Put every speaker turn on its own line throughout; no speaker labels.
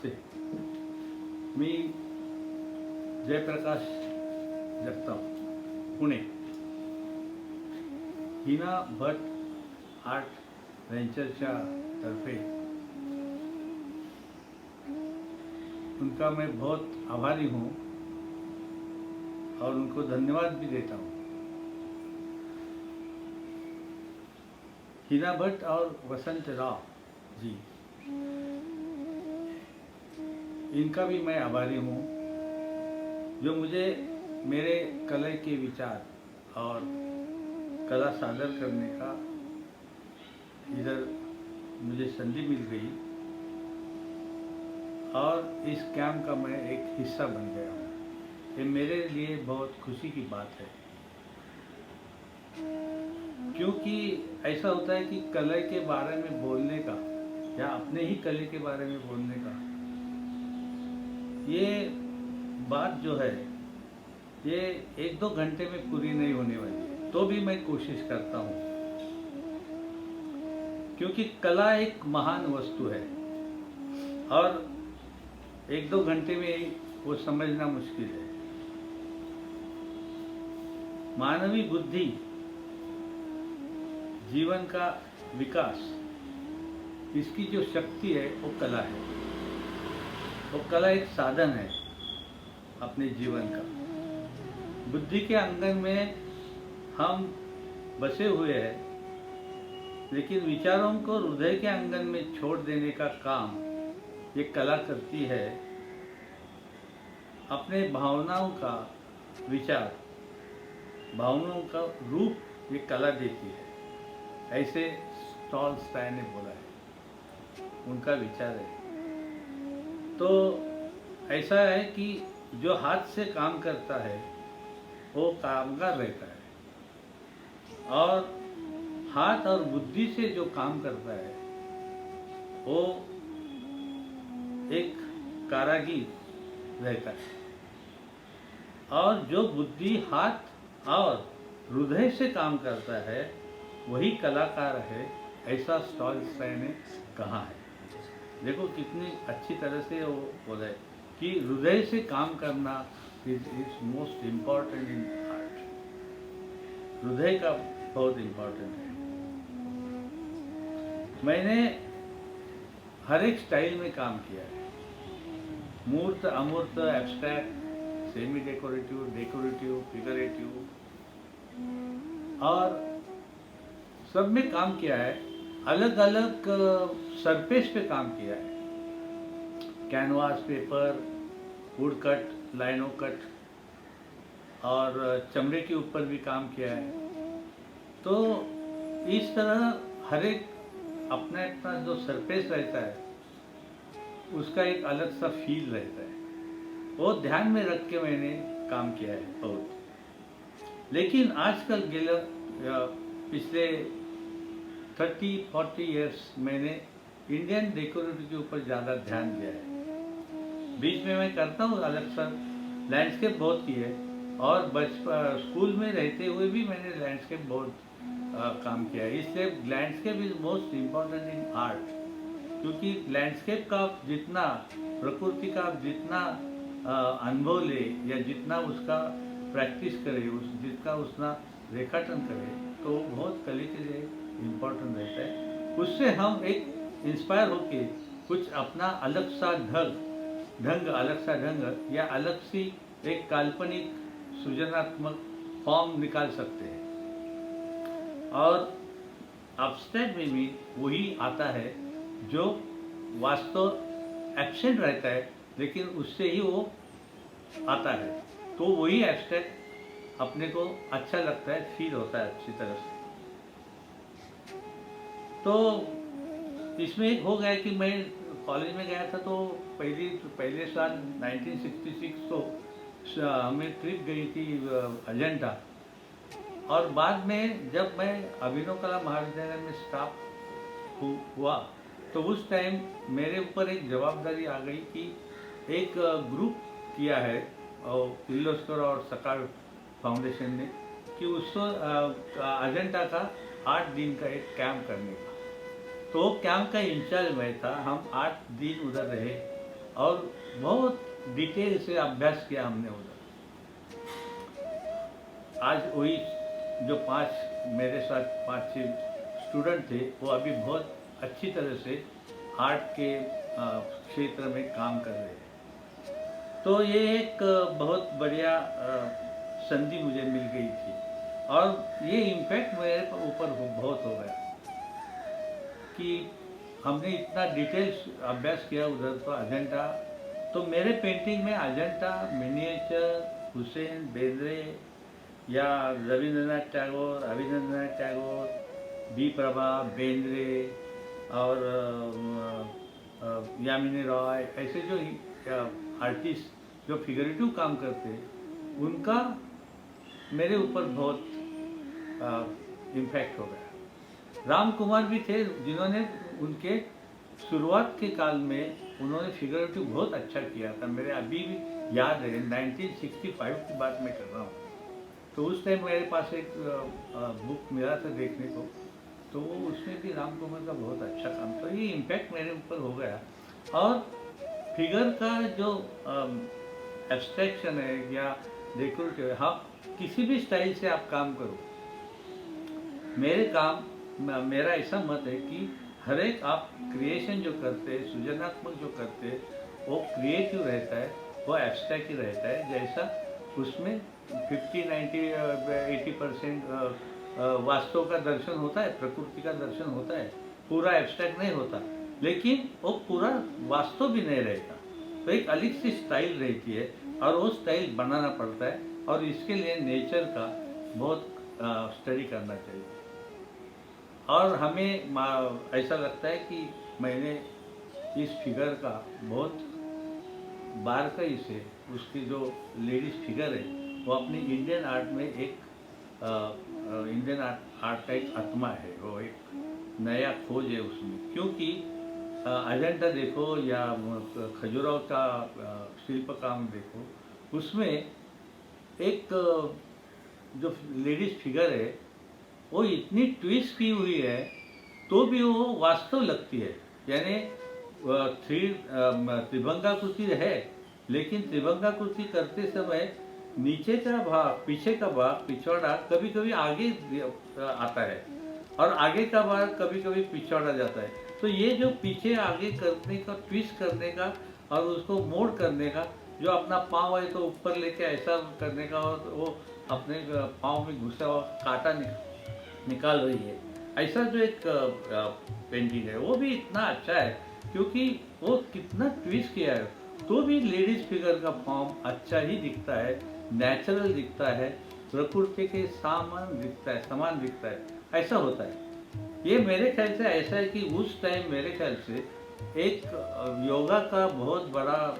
नमस्ते. मी जयप्रकाश जगताप, पुणे. हिना भट्ट आर्ट वेंचरच्या तरफे उनका मैं बहुत आभारी हूँ और उनको धन्यवाद भी देता हूँ. हिना भट्ट और वसंत राव जी, इनका भी मैं आभारी हूँ जो मुझे मेरे कला के विचार और कला सादर करने का इधर मुझे संधि मिल गई और इस कैंप का मैं एक हिस्सा बन गया हूँ. ये मेरे लिए बहुत खुशी की बात है, क्योंकि ऐसा होता है कि कला के बारे में बोलने का या अपने ही कला के बारे में बोलने का ये बात जो है ये 1-2 घंटे में पूरी नहीं होने वाली है. तो भी मैं कोशिश करता हूँ, क्योंकि कला एक महान वस्तु है और 1-2 घंटे में वो समझना मुश्किल है. मानवीय बुद्धि, जीवन का विकास, इसकी जो शक्ति है वो कला है. वो कला एक साधन है अपने जीवन का. बुद्धि के आंगन में हम बसे हुए हैं, लेकिन विचारों को हृदय के आंगन में छोड़ देने का काम ये कला करती है. अपने भावनाओं का विचार, भावनाओं का रूप ये कला देती है. ऐसे टॉलस्टॉय ने बोला है, उनका विचार है. तो ऐसा है कि जो हाथ से काम करता है वो कामगार रहता है, और हाथ और बुद्धि से जो काम करता है वो एक कारागिर रहता है. और जो बुद्धि, हाथ और हृदय से काम करता है वही कलाकार है, ऐसा टॉलस्टॉय ने कहा है. देखो कितनी अच्छी तरह से वो बोला है कि हृदय से काम करना is most important in art. हृदय का बहुत इम्पॉर्टेंट है. मैंने हर एक स्टाइल में काम किया है. मूर्त, अमूर्त, abstract, semi decorative, decorative, figurative, और सब में काम किया है. अलग अलग सरफेस पे काम किया है. कैनवास, पेपर, वुड कट, लाइनो कट और चमड़े के ऊपर भी काम किया है. तो इस तरह हर एक अपना अपना जो सरफेस रहता है उसका एक अलग सा फील रहता है. वो ध्यान में रख के मैंने काम किया है बहुत. लेकिन आजकल पिछले 30-40 इयर्स मैंने इंडियन डेकोरेटिव के ऊपर ज़्यादा ध्यान दिया है. बीच में मैं करता हूँ अलग सा लैंडस्केप बहुत की है, और स्कूल में रहते हुए भी मैंने लैंडस्केप बहुत काम किया है. इसलिए landscape is most important in art, क्योंकि लैंडस्केप का जितना, प्रकृति का जितना अनुभव ले या जितना उसका प्रैक्टिस करे, जितना उसका रेखाटन करे, तो बहुत कला के लिए इम्पोर्टेंट रहता है. उससे हम एक इंस्पायर होके कुछ अपना अलग सा ढंग, अलग सा ढंग या अलग सी एक काल्पनिक सृजनात्मक फॉर्म निकाल सकते हैं. और एब्स्ट्रैक्ट में भी वही आता है जो वास्तव एब्सेंट रहता है, लेकिन उससे ही वो आता है. तो वही एब्स्ट्रैक्ट अपने को अच्छा लगता है, फील होता है अच्छी तरह से. तो इसमें एक हो गया कि मैं कॉलेज में गया था, तो पहले साल 1966 तो हमें ट्रिप गई थी अजंता. और बाद में जब मैं अभिनव कला महाविद्यालय में स्टाफ हुआ तो उस टाइम मेरे ऊपर एक जवाबदारी आ गई कि एक ग्रुप किया है किर्लोस्कर और सकाल फाउंडेशन ने कि उसको अजंता का 8 दिन का एक कैंप करने का. तो कैंप का इंचार्ज मैं था. हम 8 दिन उधर रहे और बहुत डिटेल से अभ्यास किया हमने उधर। आज वही जो 5 मेरे साथ 5-6 स्टूडेंट थे, वो अभी बहुत अच्छी तरह से आर्ट के क्षेत्र में काम कर रहे हैं। तो ये एक बहुत बढ़िया संधि मुझे मिल गई थी और ये इम्पैक्ट मेरे ऊपर बहुत हो गया कि हमने इतना डिटेल्स अभ्यास किया उधर। तो अजंता, तो मेरे पेंटिंग में अजंता, मिनिएचर, हुसैन, बेंद्रे या रविंद्रनाथ टैगोर, अभिनंदनाथ टैगोर, बी प्रभा, बेंद्रे और यामिनी रॉय, ऐसे जो आर्टिस्ट जो फिगरेटिव काम करते हैं, उनका मेरे ऊपर बहुत इम्पैक्ट हो गया। राम कुमार भी थे जिन्होंने उनके शुरुआत के काल में उन्होंने फिगरेटिव बहुत अच्छा किया था। मेरे अभी भी याद है, 1965 की बात मैं कर रहा हूँ। तो उस टाइम मेरे पास एक बुक मिला था देखने को, तो वो उसमें भी राम कुमार का बहुत अच्छा काम था। ये इम्पैक्ट मेरे ऊपर हो गया। और फिगर का जो एब्स्ट्रैक्शन है या डेकोरेटिव है, हाँ, किसी भी स्टाइल से आप काम करो, मेरा ऐसा मत है कि हर एक आप क्रिएशन जो करते हैं, सृजनात्मक जो करते हैं, वो क्रिएटिव रहता है, वो एब्स्ट्रैक्ट ही रहता है। जैसा उसमें 50-90-80% वास्तव का दर्शन होता है, प्रकृति का दर्शन होता है, पूरा एब्स्ट्रैक्ट नहीं होता, लेकिन वो पूरा वास्तव भी नहीं रहता। तो एक अलग सी स्टाइल रहती है और वो स्टाइल बनाना पड़ता है, और इसके लिए नेचर का बहुत स्टडी करना चाहिए। और हमें ऐसा लगता है कि मैंने इस फिगर का बहुत बारकाई से, उसकी जो लेडीज फिगर है, वो अपनी इंडियन आर्ट में एक इंडियन आर्ट का एक आत्मा है, वो एक नया खोज है उसमें। क्योंकि अजंता देखो या खजुराहो का शिल्प काम देखो, उसमें एक जो लेडीज फिगर है वो इतनी ट्विस्ट की हुई है तो भी वो वास्तव लगती है। यानी त्रिभंगाकृति है, लेकिन त्रिभंगाकृति करते समय नीचे का भाग, पीछे का भाग, पिछवाड़ा कभी कभी आगे आता है और आगे का भाग कभी कभी पिछवाड़ा जाता है। तो ये जो पीछे आगे करने का, ट्विस्ट करने का और उसको मोड़ करने का, जो अपना पाँव है तो ऊपर लेके ऐसा करने का, और वो अपने पाँव में घुसा हुआ कांटा निकाल रही है, ऐसा जो एक पेंटिंग है, वो भी इतना अच्छा है क्योंकि वो कितना ट्विस्ट किया है, तो भी लेडीज फिगर का फॉर्म अच्छा ही दिखता है, नेचुरल दिखता है, प्रकृति के समान दिखता है, ऐसा होता है। ये मेरे ख्याल से ऐसा है कि उस टाइम मेरे ख्याल से एक योगा का बहुत बड़ा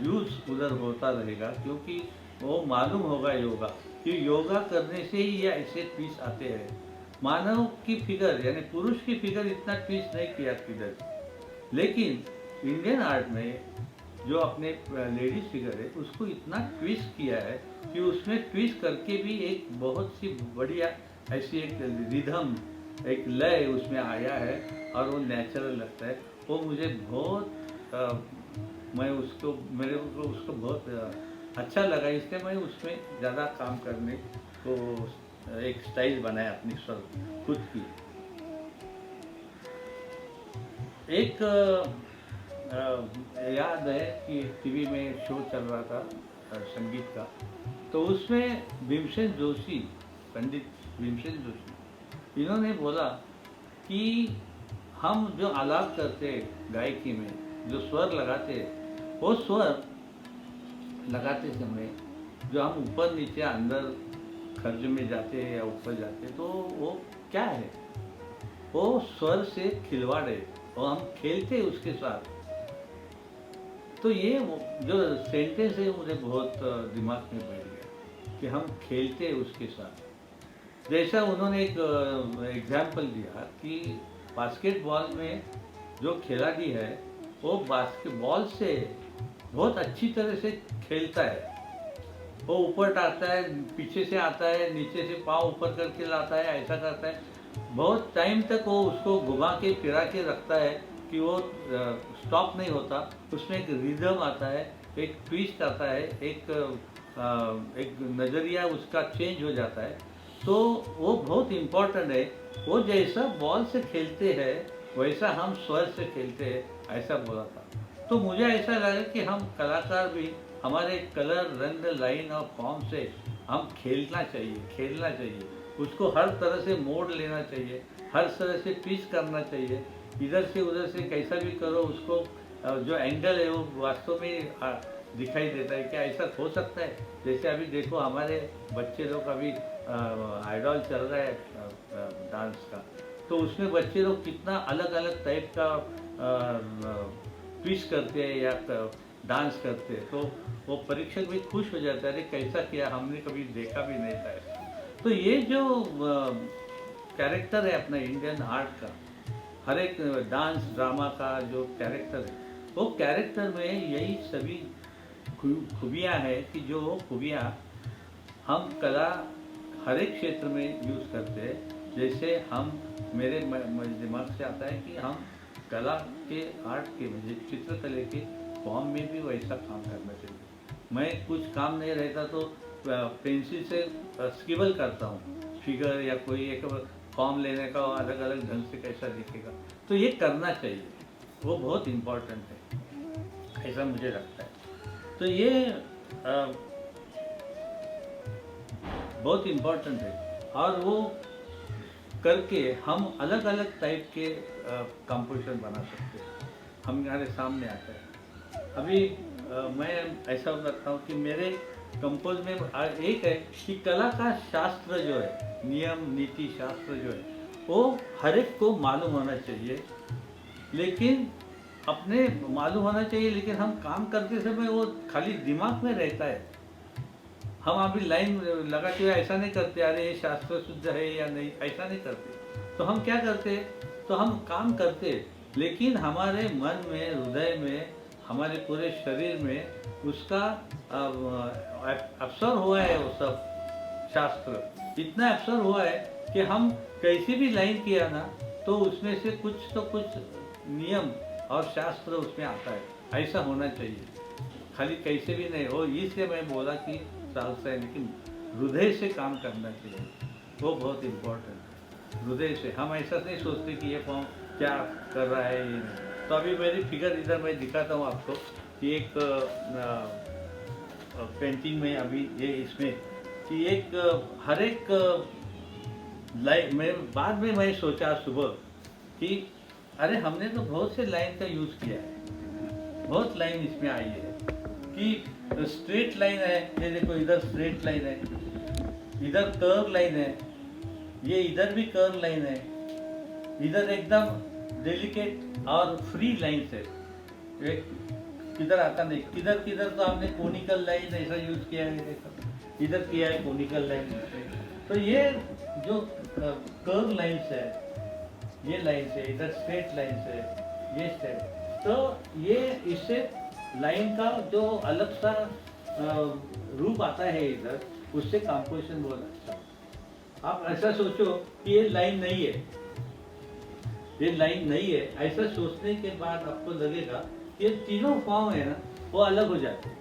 यूज उधर होता रहेगा, क्योंकि वो मालूम होगा योगा कि योगा करने से ही ये ऐसे ट्विस्ट आते हैं। मानव की फिगर यानी पुरुष की फिगर इतना ट्विस्ट नहीं किया किधर, लेकिन इंडियन आर्ट में जो अपने लेडीज फिगर है उसको इतना ट्विस्ट किया है कि उसमें ट्विस्ट करके भी एक बहुत सी बढ़िया ऐसी एक रिदम, एक लय उसमें आया है और वो नेचुरल लगता है। वो मुझे बहुत मेरे को उसको बहुत अच्छा लगा, इसलिए मैं उसमें ज़्यादा काम करने को एक स्टाइल बनाया अपनी खुद की। एक याद है कि टीवी में शो चल रहा था संगीत का, तो उसमें भीमसेन जोशी, पंडित भीमसेन जोशी, इन्होंने बोला कि हम जो आलाप करते गायकी में, जो स्वर लगाते, वो स्वर लगाते समय जो हम ऊपर नीचे अंदर खर्ज में जाते हैं या ऊपर जाते, तो वो क्या है, वो स्वर से खिलवाड़ है और हम खेलते उसके साथ। तो ये जो सेंटेंस है मुझे बहुत दिमाग में बैठ गया कि हम खेलते उसके साथ। जैसा उन्होंने एक एग्जाम्पल दिया कि बास्केटबॉल में जो खिलाड़ी है वो बास्केटबॉल से बहुत अच्छी तरह से खेलता है, वो ऊपर टाकता है, पीछे से आता है, नीचे से पाँव ऊपर करके लाता है, ऐसा करता है, बहुत टाइम तक वो उसको घुमा के फिरा के रखता है कि वो स्टॉप नहीं होता, उसमें एक रिदम आता है, एक ट्विस्ट आता है, एक नज़रिया उसका चेंज हो जाता है। तो वो बहुत इम्पोर्टेंट है। वो जैसा बॉल से खेलते हैं वैसा हम स्वर से खेलते हैं, ऐसा बोला था। तो मुझे ऐसा लगा कि हम कलाकार भी हमारे कलर, रंग, लाइन और फॉर्म से हम खेलना चाहिए। उसको हर तरह से मोड़ लेना चाहिए, हर तरह से ट्विस्ट करना चाहिए। इधर से उधर से कैसा भी करो, उसको जो एंगल है वो वास्तव में दिखाई देता है। क्या ऐसा हो सकता है? जैसे अभी देखो हमारे बच्चे लोग अभी आइडल चल रहा है डांस का, तो उसमें बच्चे लोग कितना अलग अलग टाइप का ट्विस्ट करते हैं या डांस करते हैं, तो वो परीक्षक भी खुश हो जाता है, अरे कैसा किया, हमने कभी देखा भी नहीं था ऐसा। तो ये जो कैरेक्टर है अपना इंडियन आर्ट का, हर एक डांस ड्रामा का जो कैरेक्टर है, वो कैरेक्टर में यही सभी खूबियाँ हैं कि जो खूबियाँ हम कला हर एक क्षेत्र में यूज़ करते हैं। जैसे हम मेरे दिमाग से आता है कि हम कला के, आर्ट के, मुझे चित्रकला के फॉर्म में भी वैसा काम करना चाहिए। मैं कुछ काम नहीं रहता तो पेंसिल से स्क्रिबल करता हूँ, फिगर या कोई एक फॉर्म लेने का अलग अलग ढंग से कैसा दिखेगा, तो ये करना चाहिए, वो बहुत इम्पोर्टेंट है, ऐसा मुझे लगता है। तो ये बहुत इम्पोर्टेंट है, और वो करके हम अलग अलग टाइप के कंपोजिशन बना सकते हैं, हमारे सामने आता है। अभी मैं ऐसा करता हूँ कि मेरे कंपोज में एक है कि कला का शास्त्र जो है, नियम नीति शास्त्र जो है, वो हर एक को मालूम होना चाहिए, लेकिन अपने मालूम होना चाहिए, लेकिन हम काम करते समय वो खाली दिमाग में रहता है। हम अभी लाइन लगाते हुए ऐसा नहीं करते, अरे ये शास्त्र शुद्ध है या नहीं, ऐसा नहीं करते। तो हम क्या करते, तो हम काम करते, लेकिन हमारे मन में, हृदय में, हमारे पूरे शरीर में उसका अवसर हुआ है, वो सब शास्त्र इतना अवसर हुआ है कि हम कैसी भी लाइन किया ना, तो उसमें से कुछ तो कुछ नियम और शास्त्र उसमें आता है, ऐसा होना चाहिए, खाली कैसे भी नहीं हो। इसलिए मैं बोला कि सालसा है, लेकिन हृदय से काम करना चाहिए, वो बहुत इम्पोर्टेंट है। हृदय से हम ऐसा नहीं सोचते कि ये फॉर्म क्या कर रहा है, ये नहीं। तो अभी मेरी फिगर इधर मैं दिखाता हूँ आपको कि एक पेंटिंग में अभी ये इसमें कि एक हर एक लाइन में, बाद में मैं सोचा सुबह कि अरे हमने तो बहुत से लाइन का यूज़ किया है, बहुत लाइन इसमें आई है कि स्ट्रेट लाइन है, ये देखो इधर स्ट्रेट लाइन है, इधर कर्व लाइन है, ये इधर भी कर्व लाइन है, इधर एकदम डेलिकेट और फ्री लाइन है, किधर आता नहीं, किधर किधर तो हमने कोनिकल लाइन ऐसा यूज किया है, देखो इधर किया है कोनिकल लाइन। तो ये जो कर्व लाइन्स है, ये लाइन से, इधर स्ट्रेट लाइन से, ये स्ट्रेट, तो ये इससे लाइन का जो अलग सा रूप आता है इधर, उससे कंपोजिशन बहुत अच्छा। आप ऐसा सोचो कि ये लाइन नहीं है, ये लाइन नहीं है, ऐसा सोचने के बाद आपको लगेगा ये तीनों फॉर्म है ना, वो अलग हो जाते हैं।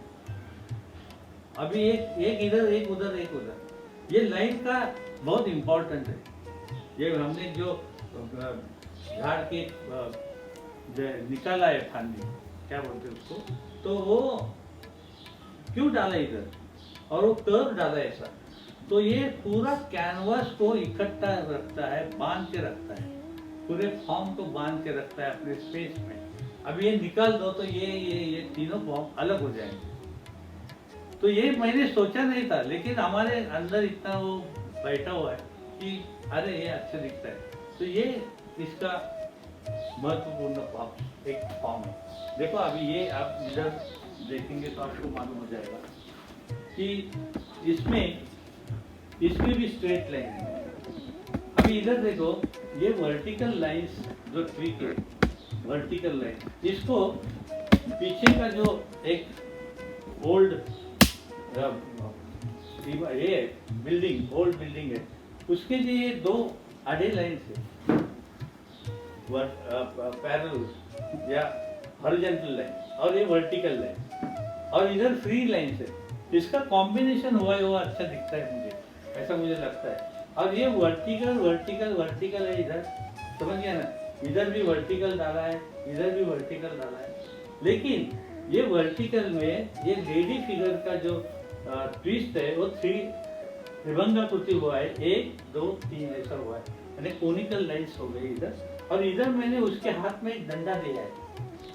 अभी एक इधर, एक उधर, एक उधर, ये लाइन का बहुत इम्पोर्टेंट है। ये हमने जो झाड़ के निकाला है फांदी, क्या बोलते हैं उसको, तो वो क्यों डाला इधर और वो कर्व डाला ऐसा, तो ये पूरा कैनवास को इकट्ठा रखता है, बांध के रखता है, पूरे फॉर्म को बांध के रखता है अपने स्पेस में। अब ये निकाल दो तो ये तीनों फॉर्म अलग हो जाएंगे। तो ये मैंने सोचा नहीं था, लेकिन हमारे अंदर इतना वो बैठा हुआ है कि अरे ये अच्छा दिखता है। तो ये इसका महत्वपूर्ण एक फॉर्म है। देखो अभी ये आप इधर देखेंगे तो आपको मालूम हो जाएगा कि इसमें भी स्ट्रेट लाइन है। अभी इधर देखो, ये वर्टिकल लाइंस जो ट्री के वर्टिकल लाइन, इसको पीछे का जो एक ओल्ड ये बिल्डिंग, ओल्ड बिल्डिंग है, उसके लिए ये दो आधे लाइन से पैरेलल या हॉरिजॉन्टल लाइन और ये वर्टिकल लाइन और इधर फ्री लाइन है, इसका कॉम्बिनेशन हुआ है वो अच्छा दिखता है मुझे, ऐसा मुझे लगता है। और ये वर्टिकल वर्टिकल वर्टिकल है इधर, समझ गया ना, इधर भी वर्टिकल डाला है, इधर भी वर्टिकल डाला है, लेकिन ये वर्टिकल में ये लेडी फिगर का जो ट्विस्ट है वो 3 त्रिभंगाकृति हुआ है, 1 2 3 ऐसा हुआ है, यानी कोनिकल लाइन्स हो गई इधर। और इधर मैंने उसके हाथ में एक डंडा दिया है,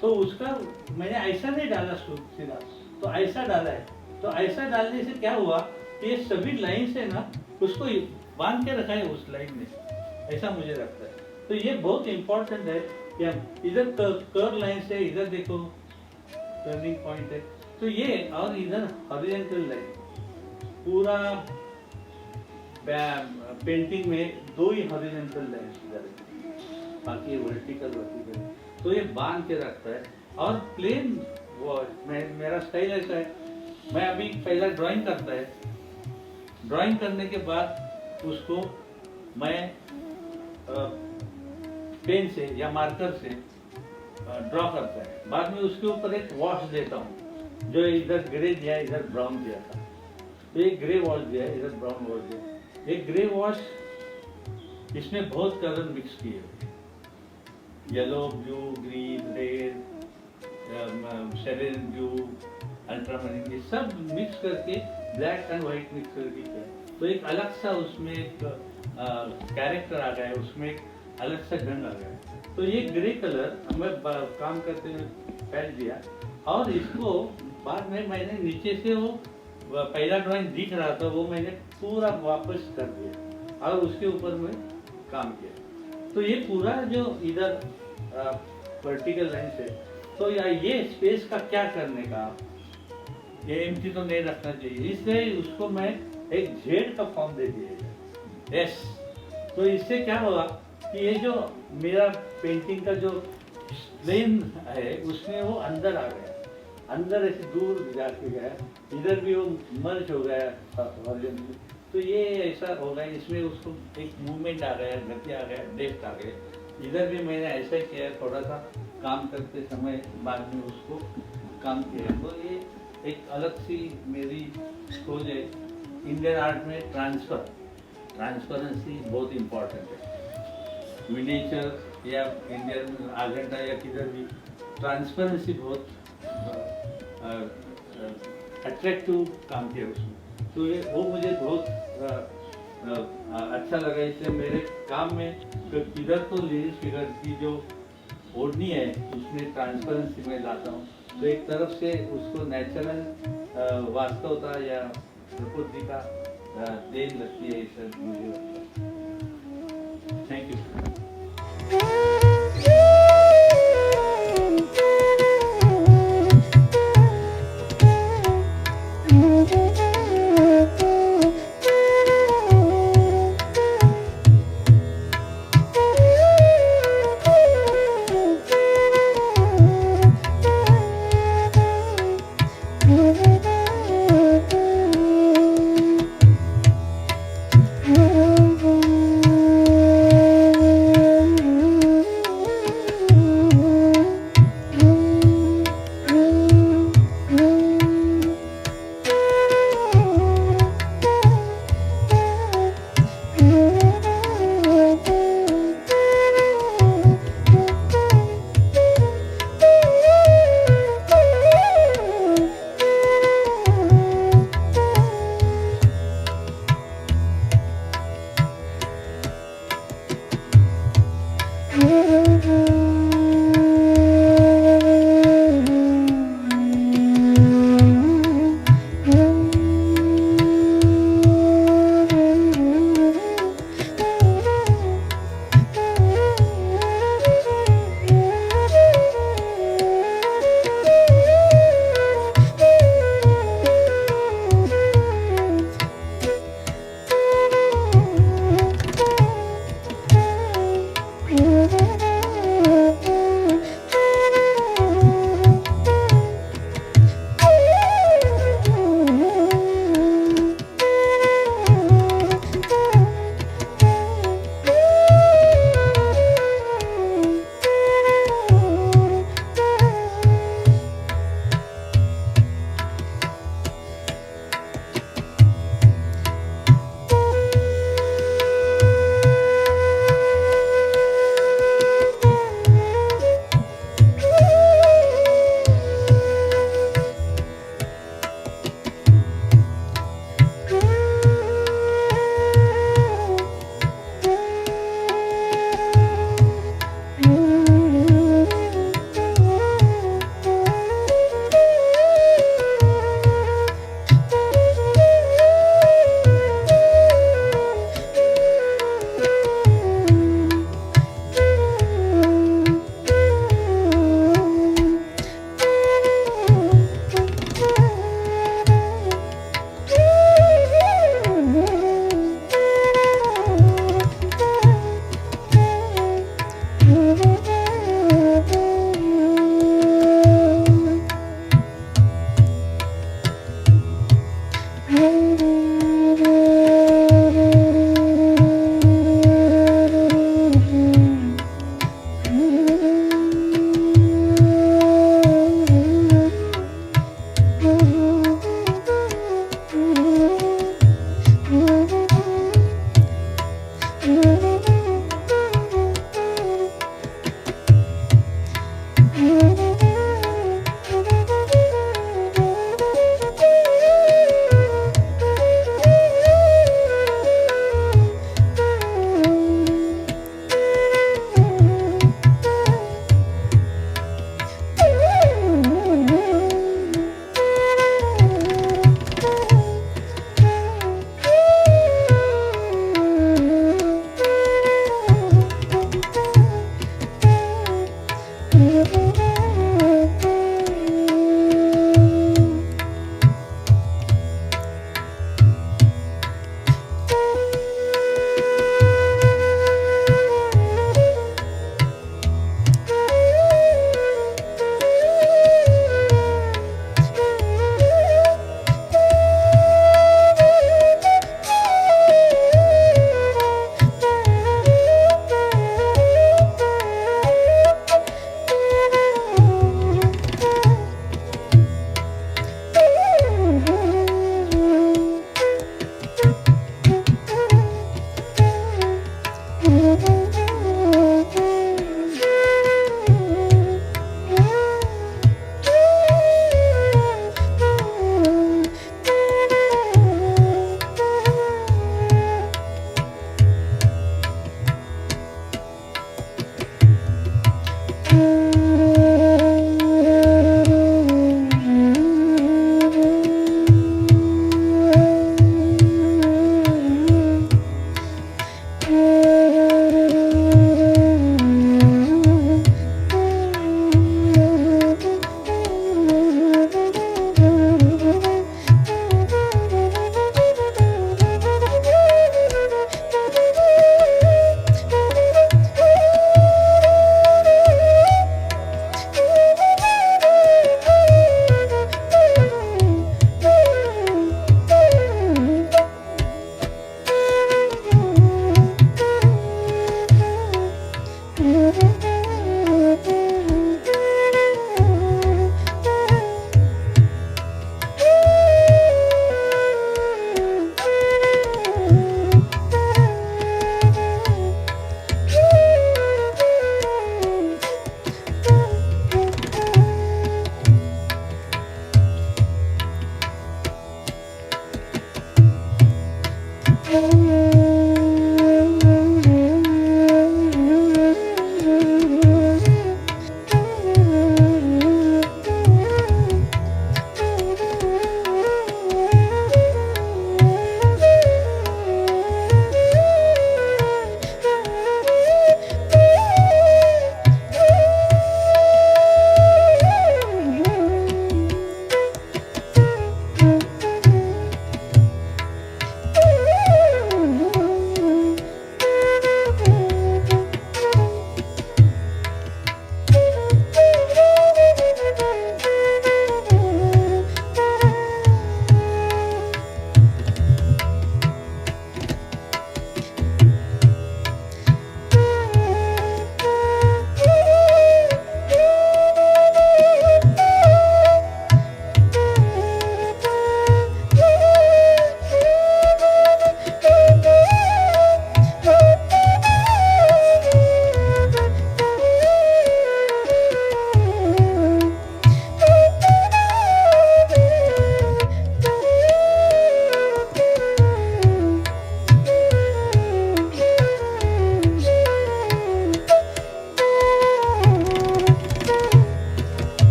तो उसका मैंने ऐसा नहीं डाला सीधा, तो ऐसा डाला है। तो ऐसा डालने से क्या हुआ कि ये सभी लाइन से ना उसको बांध के रखा है उस लाइन में, ऐसा मुझे लगता है। तो ये बहुत इंपॉर्टेंट है कि हम इधर कर्व लाइन से, इधर देखो टर्निंग पॉइंट है, तो ये और इधर हॉरिजॉन्टल लाइन, पूरा पेंटिंग में 2 ही हॉरिजॉन्टल लाइन इधर है, बाकी वर्टिकल वर्टिकल, तो ये बांध के रखता है। और प्लेन वो मेरा स्टाइल ऐसा है, मैं अभी पहला ड्राइंग करता है, ड्राइंग करने के बाद उसको मैं पेन से या मार्कर से ड्रॉ करता है, बाद में उसके ऊपर एक वॉश देता हूँ, जो इधर ग्रे दिया इधर ब्राउन दिया था, तो एक ग्रे वॉश दिया इधर ब्राउन वॉश दिया। एक ग्रे वॉश इसमें बहुत कलर मिक्स किए, yellow blue green red cerulean blue ultramarine, ये सब मिक्स करके ब्लैक एंड व्हाइट मिक्स करके किया, तो एक अलग सा उसमें एक कैरेक्टर आ गया है, उसमें एक अलग सा ढंग आ गया है। तो ये ग्रे कलर मैं काम करते हुए फैल दिया, और इसको बाद में मैंने नीचे से वो पहला ड्राइंग दिख रहा था वो मैंने पूरा वापस कर दिया और उसके ऊपर मैं काम किया। तो ये पूरा जो इधर वर्टिकल लाइन से, तो ये स्पेस का क्या करने का, ये एम्प्टी तो नहीं रखना चाहिए, इसलिए उसको मैं एक जेड का फॉर्म दे दिया एस। तो इससे क्या होगा कि ये जो मेरा पेंटिंग का जो प्लेन है उसमें वो अंदर आ गया, अंदर ऐसे दूर जाके गया, इधर भी वो मर्ज हो गया वॉल्यूम में, तो ये ऐसा हो गया, इसमें उसको एक मूवमेंट आ गया, गति आ गया, डेप्थ आ गया। इधर भी मैंने ऐसा ही किया, थोड़ा सा काम करते समय बाद में उसको काम किया। तो ये एक अलग सी मेरी सोच है। इंडियन आर्ट में ट्रांसपेरेंसी बहुत इम्पोर्टेंट है। मिनिएचर या इंडियन आर्गेंटा या किधर भी ट्रांसपेरेंसी बहुत अट्रैक्टिव काम किया उसमें, तो ये वो मुझे बहुत अच्छा लगा। इसलिए मेरे काम में किधर तो लेडीज फिगर की जो ओढ़नी है उसमें ट्रांसपेरेंसी में लाता हूँ, तो एक तरफ से उसको नेचुरल वास्तवता या प्रकृति का देन लगती है, इस मुझे लगता है। Thank you.